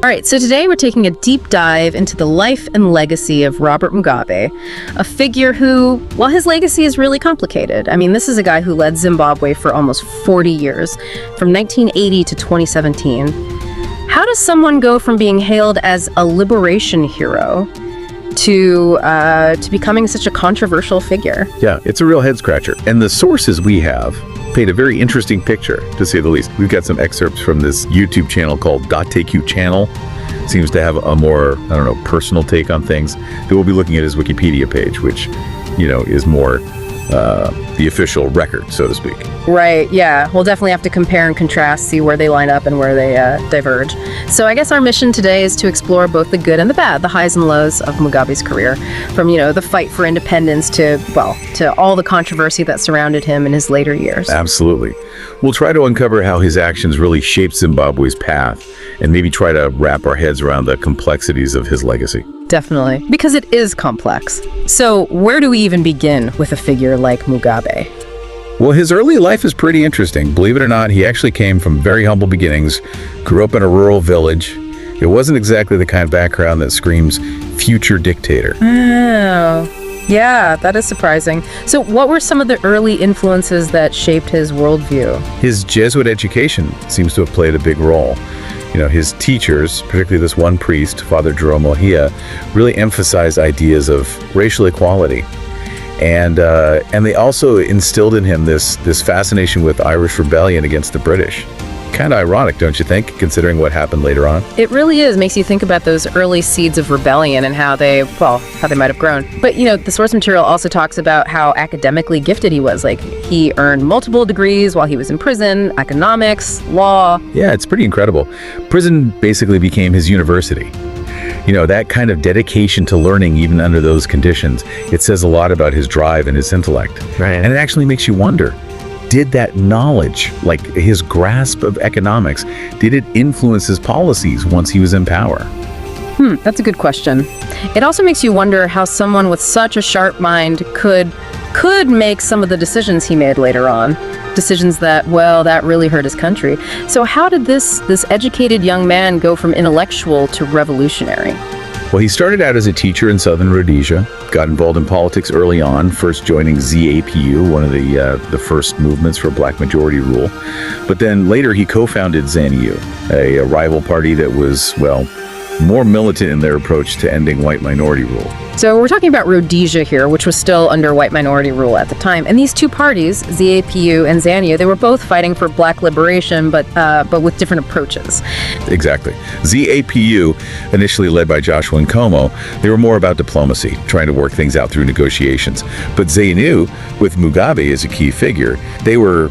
All right, so today we're taking a deep dive into the life and legacy of Robert Mugabe, a figure who, well, his legacy is really complicated. I mean, this is a guy who led Zimbabwe for almost 40 years, from 1980 to 2017. How does someone go from being hailed as a liberation hero to becoming such a controversial figure? Yeah, it's a real head-scratcher. And the sources we have paint a very interesting picture, to say the least. We've got some excerpts from this YouTube channel called Daateku channel. Seems to have a more, personal take on things. That we'll be looking at his Wikipedia page, which, is more the official record, so to speak. Right, yeah. We'll definitely have to compare and contrast, see where they line up and where they diverge. So I guess our mission today is to explore both the good and the bad, the highs and lows of Mugabe's career, from, the fight for independence to all the controversy that surrounded him in his later years. Absolutely. We'll try to uncover how his actions really shaped Zimbabwe's path and maybe try to wrap our heads around the complexities of his legacy. Definitely, because it is complex. So where do we even begin with a figure like Mugabe? Well, his early life is pretty interesting. Believe it or not, he actually came from very humble beginnings, grew up in a rural village. It wasn't exactly the kind of background that screams future dictator. Oh, yeah, that is surprising. So what were some of the early influences that shaped his worldview? His Jesuit education seems to have played a big role. His teachers, particularly this one priest, Father Jerome Ohia, really emphasized ideas of racial equality. And they also instilled in him this fascination with Irish rebellion against the British. Kind of ironic, don't you think, considering what happened later on? It really is. Makes you think about those early seeds of rebellion and how they might have grown. But, the source material also talks about how academically gifted he was. Like, he earned multiple degrees while he was in prison, economics, law. Yeah, it's pretty incredible. Prison basically became his university. That kind of dedication to learning, even under those conditions, it says a lot about his drive and his intellect. Right. And it actually makes you wonder, did that knowledge, like his grasp of economics, did it influence his policies once he was in power? That's a good question. It also makes you wonder how someone with such a sharp mind could make some of the decisions he made later on. Decisions that really hurt his country. So how did this educated young man go from intellectual to revolutionary? Well, he started out as a teacher in southern Rhodesia, got involved in politics early on, first joining ZAPU, one of the first movements for black majority rule. But then later he co-founded ZANU, a rival party that was, more militant in their approach to ending white minority rule. So we're talking about Rhodesia here, which was still under white minority rule at the time. And these two parties, ZAPU and ZANU, they were both fighting for black liberation, but with different approaches. Exactly. ZAPU, initially led by Joshua Nkomo, they were more about diplomacy, trying to work things out through negotiations. But ZANU, with Mugabe as a key figure, they were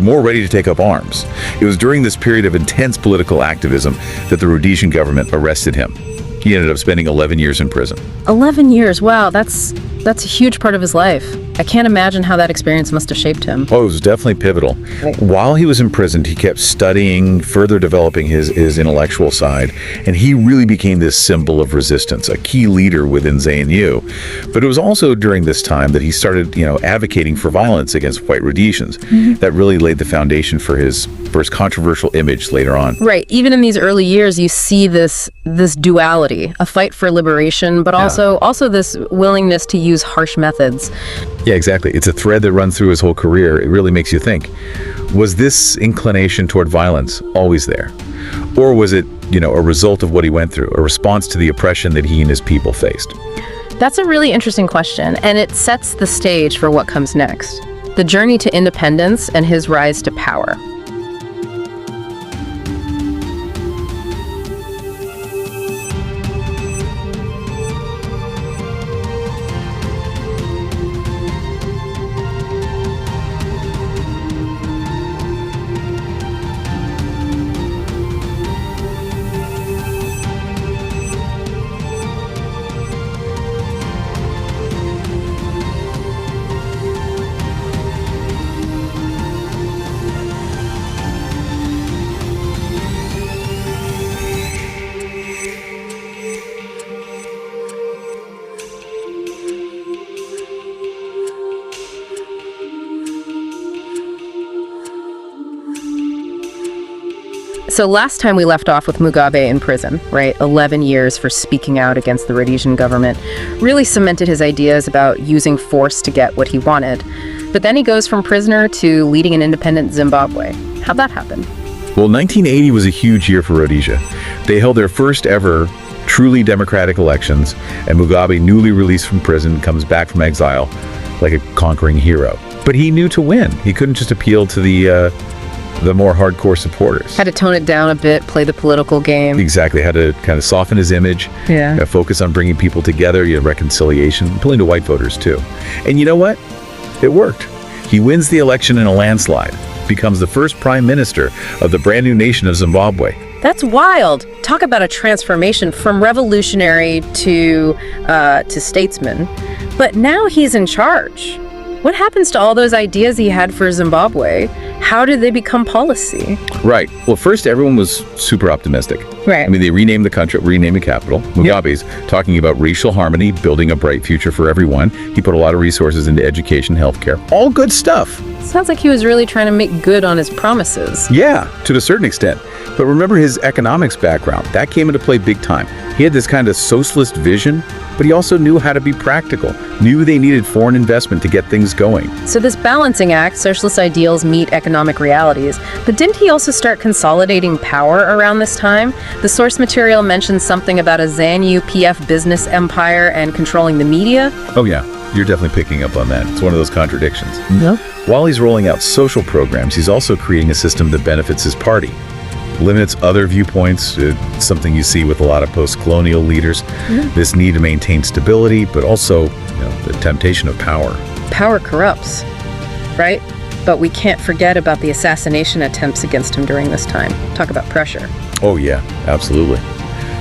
more ready to take up arms. It was during this period of intense political activism that the Rhodesian government arrested him. He ended up spending 11 years in prison. 11 years, wow, that's a huge part of his life. I can't imagine how that experience must have shaped him. Oh, it was definitely pivotal. Right. While he was imprisoned, he kept studying, further developing his intellectual side, and he really became this symbol of resistance, a key leader within ZANU. But it was also during this time that he started, advocating for violence against white Rhodesians. Mm-hmm. That really laid the foundation for his controversial image later on. Right. Even in these early years, you see this duality, a fight for liberation, but also this willingness to use harsh methods. Yeah, exactly. It's a thread that runs through his whole career. It really makes you think, was this inclination toward violence always there? Or was it, a result of what he went through, a response to the oppression that he and his people faced? That's a really interesting question, and it sets the stage for what comes next. The journey to independence and his rise to power. So last time we left off with Mugabe in prison, right? 11 years for speaking out against the Rhodesian government. Really cemented his ideas about using force to get what he wanted. But then he goes from prisoner to leading an independent Zimbabwe. How'd that happen? Well, 1980 was a huge year for Rhodesia. They held their first ever truly democratic elections, and Mugabe, newly released from prison, comes back from exile like a conquering hero. But he knew to win. He couldn't just appeal to the more hardcore supporters. Had to tone it down a bit, play the political game. Exactly. Had to kind of soften his image. Yeah. Focus on bringing people together, reconciliation, appealing to white voters too. And you know what? It worked. He wins the election in a landslide, becomes the first prime minister of the brand new nation of Zimbabwe. That's wild. Talk about a transformation from revolutionary to statesman. But now he's in charge. What happens to all those ideas he had for Zimbabwe? How did they become policy? Right. Well, first, everyone was super optimistic. Right. I mean, they renamed the country, renamed the capital. Mugabe's talking about racial harmony, building a bright future for everyone. He put a lot of resources into education, healthcare, all good stuff. Sounds like he was really trying to make good on his promises. Yeah, to a certain extent. But remember his economics background. That came into play big time. He had this kind of socialist vision, but he also knew how to be practical, knew they needed foreign investment to get things going. So this balancing act, socialist ideals meet economic realities, but didn't he also start consolidating power around this time? The source material mentions something about a ZANU-PF business empire and controlling the media. Oh yeah, you're definitely picking up on that. It's one of those contradictions. No. While he's rolling out social programs, he's also creating a system that benefits his party. Limits other viewpoints, something you see with a lot of post-colonial leaders. This need to maintain stability, but also the temptation of power. Power corrupts, right? But we can't forget about the assassination attempts against him during this time. Talk about pressure. Oh yeah, absolutely.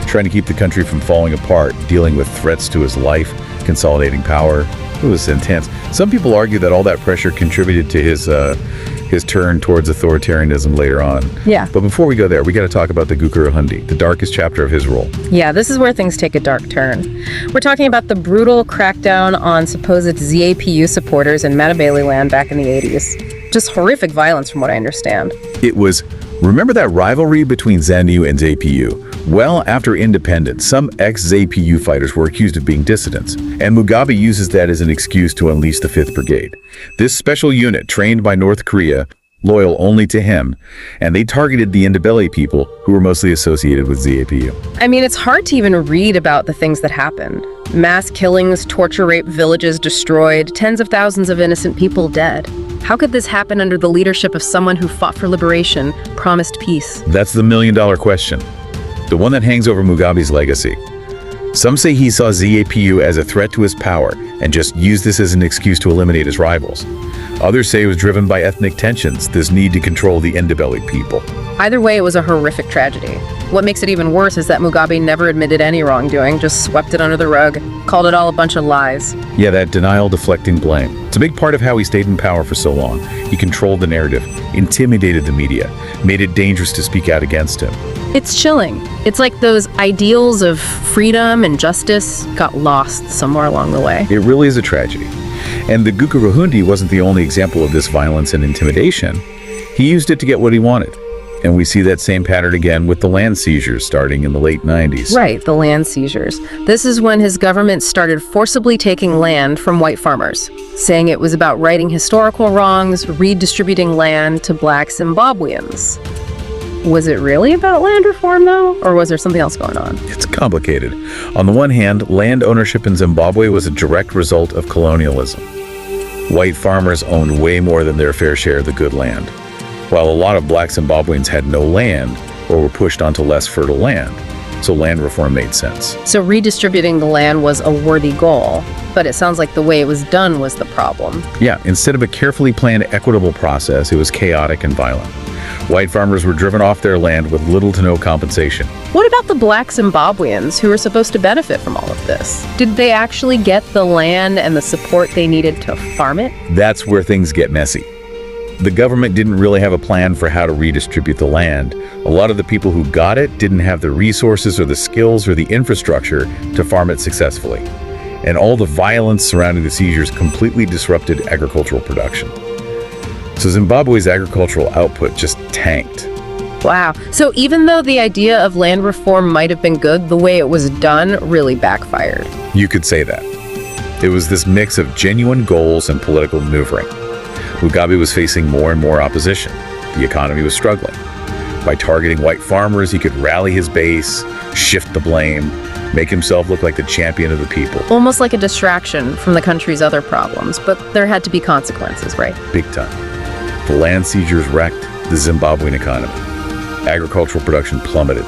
Trying to keep the country from falling apart, dealing with threats to his life, consolidating power. It was intense. Some people argue that all that pressure contributed to his turn towards authoritarianism later on. Yeah. But before we go there, we got to talk about the Gukurahundi, the darkest chapter of his rule. Yeah, this is where things take a dark turn. We're talking about the brutal crackdown on supposed ZAPU supporters in Matabele land back in the 80s. Just horrific violence from what I understand. It was, remember that rivalry between ZANU and ZAPU? Well, after independence, some ex-ZAPU fighters were accused of being dissidents, and Mugabe uses that as an excuse to unleash the 5th Brigade. This special unit, trained by North Korea, loyal only to him, and they targeted the Ndebele people who were mostly associated with ZAPU. I mean, it's hard to even read about the things that happened. Mass killings, torture, rape, villages destroyed, tens of thousands of innocent people dead. How could this happen under the leadership of someone who fought for liberation, promised peace? That's the million-dollar question. The one that hangs over Mugabe's legacy. Some say he saw ZAPU as a threat to his power and just used this as an excuse to eliminate his rivals. Others say it was driven by ethnic tensions, this need to control the Ndebele people. Either way, it was a horrific tragedy. What makes it even worse is that Mugabe never admitted any wrongdoing, just swept it under the rug, called it all a bunch of lies. Yeah, that denial, deflecting blame. It's a big part of how he stayed in power for so long. He controlled the narrative, intimidated the media, made it dangerous to speak out against him. It's chilling. It's like those ideals of freedom and justice got lost somewhere along the way. It really is a tragedy. And the Gukurahundi wasn't the only example of this violence and intimidation. He used it to get what he wanted. And we see that same pattern again with the land seizures starting in the late 90s. Right, the land seizures. This is when his government started forcibly taking land from white farmers, saying it was about righting historical wrongs, redistributing land to black Zimbabweans. Was it really about land reform, though? Or was there something else going on? It's complicated. On the one hand, land ownership in Zimbabwe was a direct result of colonialism. White farmers owned way more than their fair share of the good land, while a lot of black Zimbabweans had no land or were pushed onto less fertile land. So land reform made sense. So redistributing the land was a worthy goal, but it sounds like the way it was done was the problem. Yeah, instead of a carefully planned, equitable process, it was chaotic and violent. White farmers were driven off their land with little to no compensation. What about the black Zimbabweans who were supposed to benefit from all of this? Did they actually get the land and the support they needed to farm it? That's where things get messy. The government didn't really have a plan for how to redistribute the land. A lot of the people who got it didn't have the resources or the skills or the infrastructure to farm it successfully. And all the violence surrounding the seizures completely disrupted agricultural production. So Zimbabwe's agricultural output just tanked. Wow. So even though the idea of land reform might have been good, the way it was done really backfired. You could say that. It was this mix of genuine goals and political maneuvering. Mugabe was facing more and more opposition. The economy was struggling. By targeting white farmers, he could rally his base, shift the blame, make himself look like the champion of the people. Almost like a distraction from the country's other problems, but there had to be consequences, right? Big time. The land seizures wrecked the Zimbabwean economy. Agricultural production plummeted.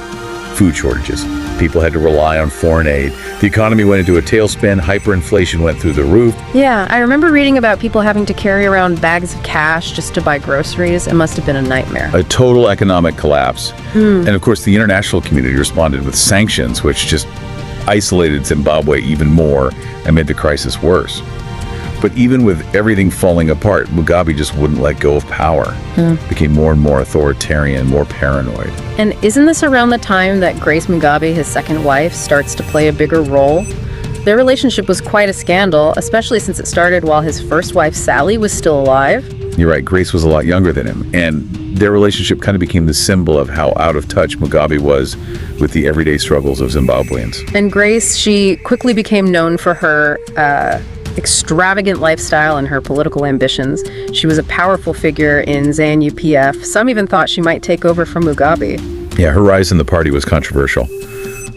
Food shortages. People had to rely on foreign aid. The economy went into a tailspin. Hyperinflation went through the roof. Yeah, I remember reading about people having to carry around bags of cash just to buy groceries. It must have been a nightmare. A total economic collapse. And of course, the international community responded with sanctions, which just isolated Zimbabwe even more and made the crisis worse. But even with everything falling apart, Mugabe just wouldn't let go of power. Became more and more authoritarian, more paranoid. And isn't this around the time that Grace Mugabe, his second wife, starts to play a bigger role? Their relationship was quite a scandal, especially since it started while his first wife, Sally, was still alive. You're right, Grace was a lot younger than him, and their relationship kind of became the symbol of how out of touch Mugabe was with the everyday struggles of Zimbabweans. And Grace, she quickly became known for her extravagant lifestyle and her political ambitions. She was a powerful figure in ZANU-PF. Some even thought she might take over from Mugabe. Yeah, her rise in the party was controversial.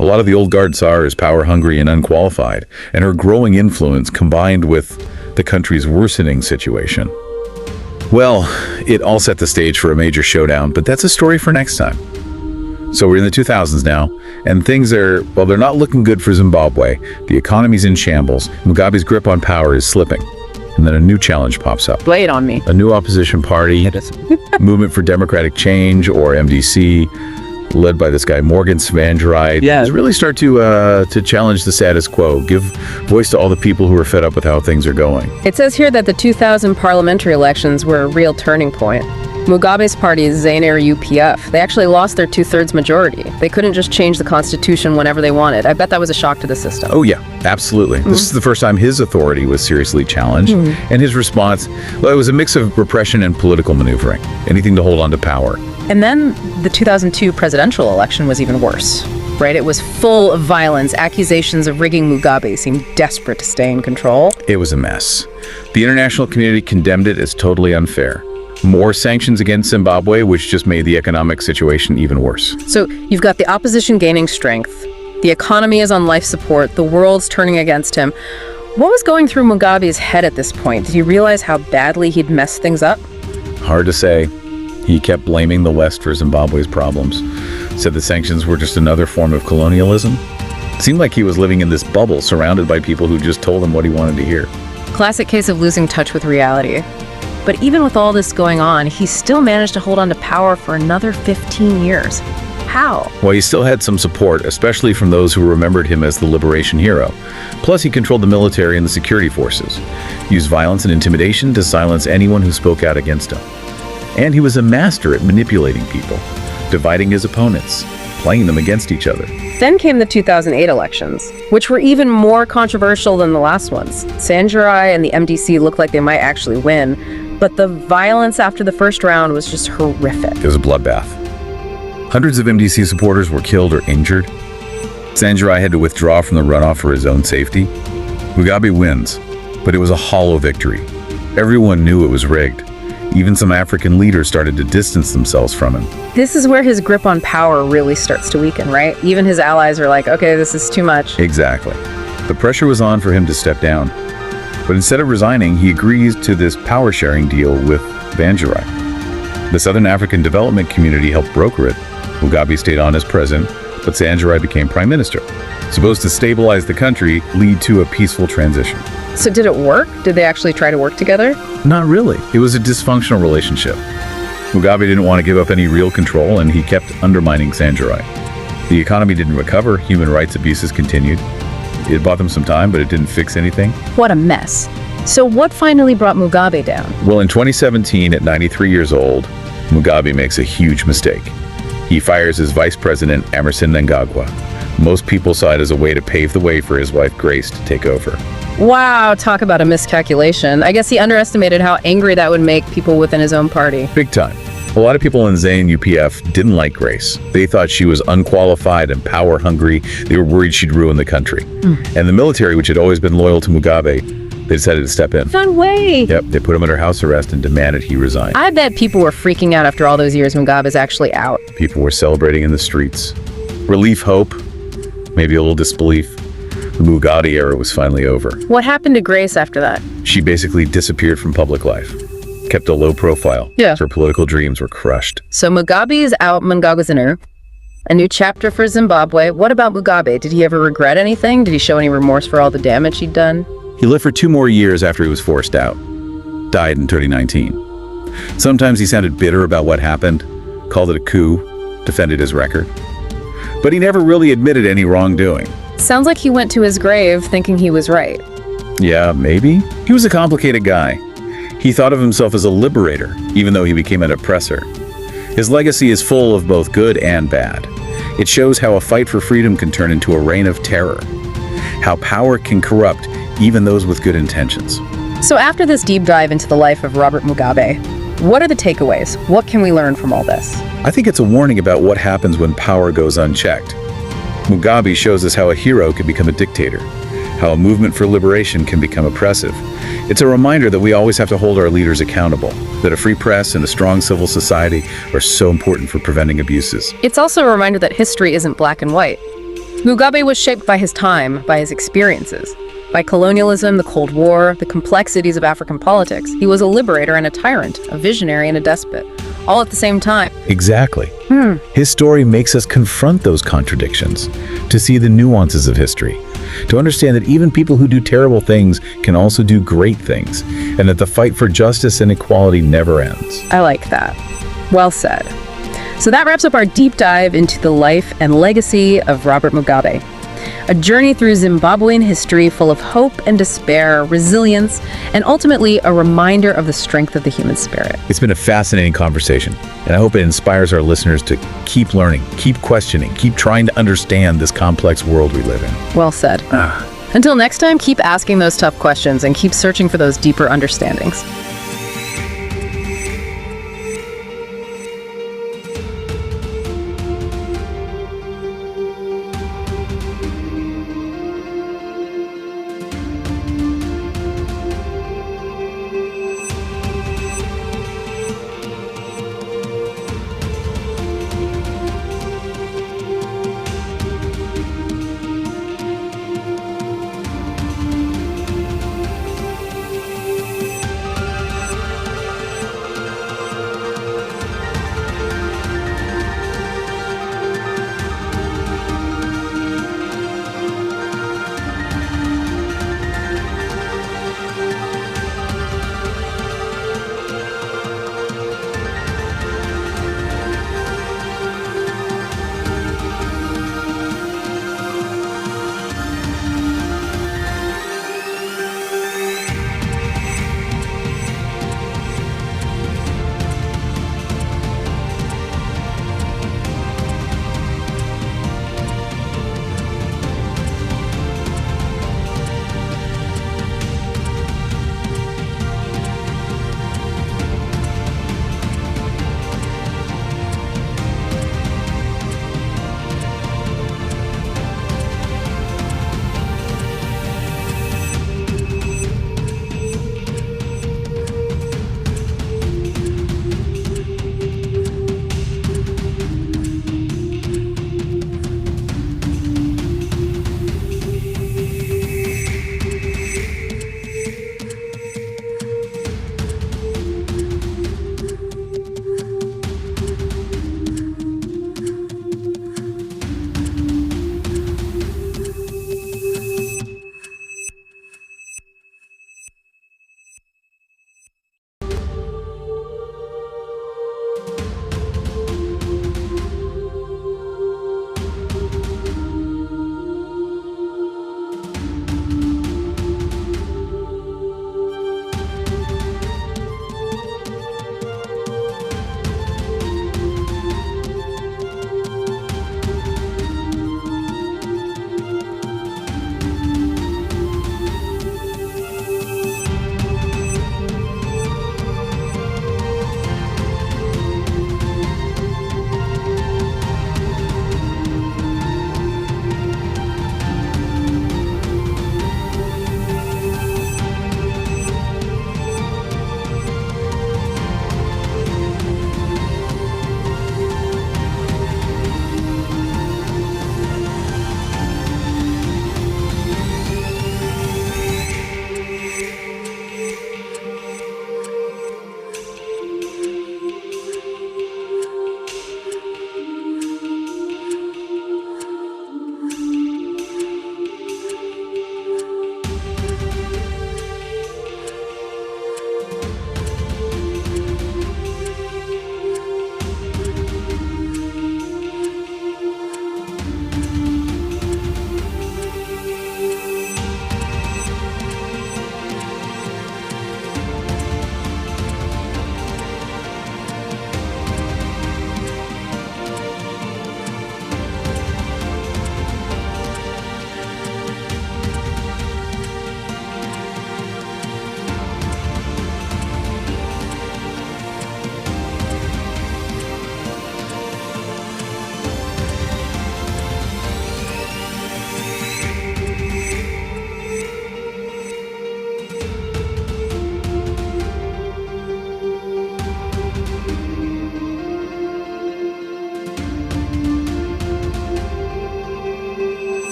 A lot of the old guard saw her as power-hungry and unqualified, and her growing influence combined with the country's worsening situation. Well, it all set the stage for a major showdown, but that's a story for next time. So we're in the 2000s now, and things are, well, they're not looking good for Zimbabwe. The economy's in shambles. Mugabe's grip on power is slipping. And then a new challenge pops up. Lay it on me. A new opposition party, Movement for Democratic Change, or MDC, led by this guy Morgan Tsvangirai, has really start to challenge the status quo, give voice to all the people who are fed up with how things are going. It says here that the 2000 parliamentary elections were a real turning point. Mugabe's party, ZANU-PF, they actually lost their two-thirds majority. They couldn't just change the constitution whenever they wanted. I bet that was a shock to the system. Oh yeah, absolutely. This is the first time his authority was seriously challenged, and his response, well, it was a mix of repression and political maneuvering, anything to hold on to power. And then the 2002 presidential election was even worse, right? It was full of violence. Accusations of rigging Mugabe seemed desperate to stay in control. It was a mess. The international community condemned it as totally unfair. More sanctions against Zimbabwe, which just made the economic situation even worse. So you've got the opposition gaining strength. The economy is on life support. The world's turning against him. What was going through Mugabe's head at this point? Did he realize how badly he'd messed things up? Hard to say. He kept blaming the West for Zimbabwe's problems. Said the sanctions were just another form of colonialism. It seemed like he was living in this bubble surrounded by people who just told him what he wanted to hear. Classic case of losing touch with reality. But even with all this going on, he still managed to hold on to power for another 15 years. How? Well, he still had some support, especially from those who remembered him as the liberation hero. Plus, he controlled the military and the security forces, used violence and intimidation to silence anyone who spoke out against him. And he was a master at manipulating people, dividing his opponents, playing them against each other. Then came the 2008 elections, which were even more controversial than the last ones. Tsvangirai and the MDC looked like they might actually win, but the violence after the first round was just horrific. It was a bloodbath. Hundreds of MDC supporters were killed or injured. Tsvangirai had to withdraw from the runoff for his own safety. Mugabe wins, but it was a hollow victory. Everyone knew it was rigged. Even some African leaders started to distance themselves from him. This is where his grip on power really starts to weaken, right? Even his allies are like, okay, this is too much. Exactly. The pressure was on for him to step down. But instead of resigning, he agrees to this power-sharing deal with Tsvangirai. The Southern African Development Community helped broker it. Mugabe stayed on as president, but Tsvangirai became prime minister. Supposed to stabilize the country, lead to a peaceful transition. So did it work? Did they actually try to work together? Not really. It was a dysfunctional relationship. Mugabe didn't want to give up any real control, and he kept undermining Tsvangirai. The economy didn't recover. Human rights abuses continued. It bought them some time, but it didn't fix anything. What a mess. So what finally brought Mugabe down? Well, in 2017, at 93 years old, Mugabe makes a huge mistake. He fires his vice president, Emmerson Mnangagwa. Most people saw it as a way to pave the way for his wife, Grace, to take over. Wow, talk about a miscalculation. I guess he underestimated how angry that would make people within his own party. Big time. A lot of people in ZANU-PF didn't like Grace. They thought she was unqualified and power-hungry. They were worried she'd ruin the country. And the military, which had always been loyal to Mugabe, they decided to step in. Fun way. Yep, they put him under house arrest and demanded he resign. I bet people were freaking out after all those years Mugabe's actually out. People were celebrating in the streets. Relief, hope, maybe a little disbelief. The Mugabe era was finally over. What happened to Grace after that? She basically disappeared from public life. Kept a low profile. Yeah. Her political dreams were crushed. So Mugabe is out, Mnangagwa. A new chapter for Zimbabwe. What about Mugabe? Did he ever regret anything? Did he show any remorse for all the damage he'd done? He lived for 2 more years after he was forced out. Died in 2019. Sometimes he sounded bitter about what happened, called it a coup, defended his record. But he never really admitted any wrongdoing. Sounds like he went to his grave thinking he was right. Yeah, maybe. He was a complicated guy. He thought of himself as a liberator, even though he became an oppressor. His legacy is full of both good and bad. It shows how a fight for freedom can turn into a reign of terror, how power can corrupt even those with good intentions. So after this deep dive into the life of Robert Mugabe, what are the takeaways? What can we learn from all this? I think it's a warning about what happens when power goes unchecked. Mugabe shows us how a hero can become a dictator, how a movement for liberation can become oppressive. It's a reminder that we always have to hold our leaders accountable, that a free press and a strong civil society are so important for preventing abuses. It's also a reminder that history isn't black and white. Mugabe was shaped by his time, by his experiences, by colonialism, the Cold War, the complexities of African politics. He was a liberator and a tyrant, a visionary and a despot, all at the same time. Exactly. His story makes us confront those contradictions, to see the nuances of history, to understand that even people who do terrible things can also do great things, and that the fight for justice and equality never ends. I like that. Well said. So that wraps up our deep dive into the life and legacy of Robert Mugabe. A journey through Zimbabwean history full of hope and despair, resilience, and ultimately a reminder of the strength of the human spirit. It's been a fascinating conversation, and I hope it inspires our listeners to keep learning, keep questioning, keep trying to understand this complex world we live in. Well said. Until next time, keep asking those tough questions and keep searching for those deeper understandings.